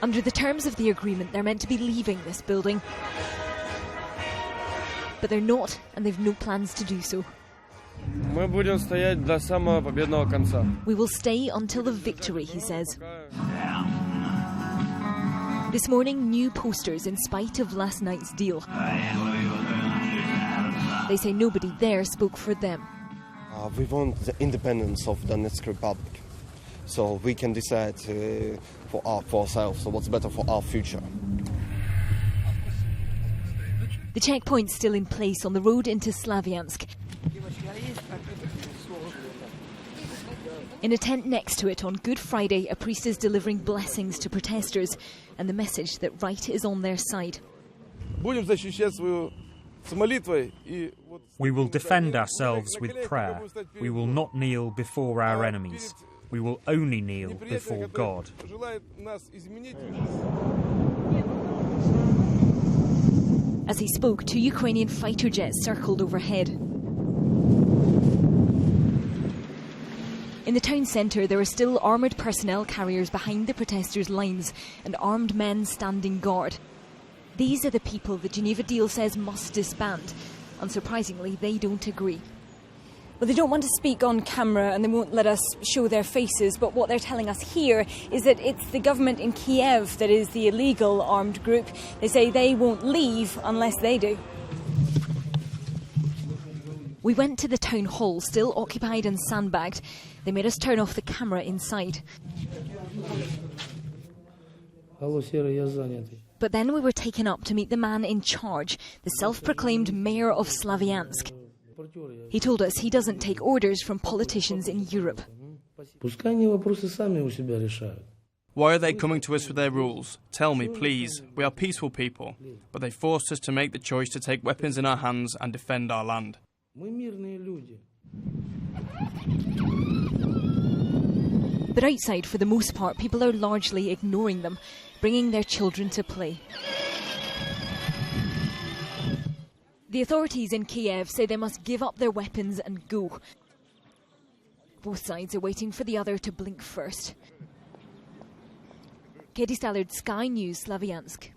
Under the terms of the agreement, they're meant to be leaving this building. But they're not, and they've no plans to do so. Мы будем стоять до самого победного конца. We will stay until the victory, he says. This morning, new posters in spite of last night's deal. They say nobody there spoke for them. We want the independence of Donetsk Republic, so we can decide for ourselves, so what's better for our future. The checkpoint's still in place on the road into Slavyansk. In a tent next to it on Good Friday, a priest is delivering blessings to protesters and the message that right is on their side. We will defend ourselves with prayer. We will not kneel before our enemies. We will only kneel before God. As he spoke, 2 Ukrainian fighter jets circled overhead. In the town centre, there are still armoured personnel carriers behind the protesters' lines and armed men standing guard. These are the people the Geneva deal says must disband. Unsurprisingly, they don't agree. Well, they don't want to speak on camera and they won't let us show their faces, but what they're telling us here is that it's the government in Kiev that is the illegal armed group. They say they won't leave unless they do. We went to the town hall, still occupied and sandbagged. They made us turn off the camera inside. But then we were taken up to meet the man in charge, the self-proclaimed mayor of Slavyansk. He told us he doesn't take orders from politicians in Europe. Why are they coming to us with their rules? Tell me, please. We are peaceful people, but they forced us to make the choice to take weapons in our hands and defend our land. But outside, for the most part, people are largely ignoring them, bringing their children to play. The authorities in Kiev say they must give up their weapons and go. Both sides are waiting for the other to blink first. Katie Stallard, Sky News, Slavyansk.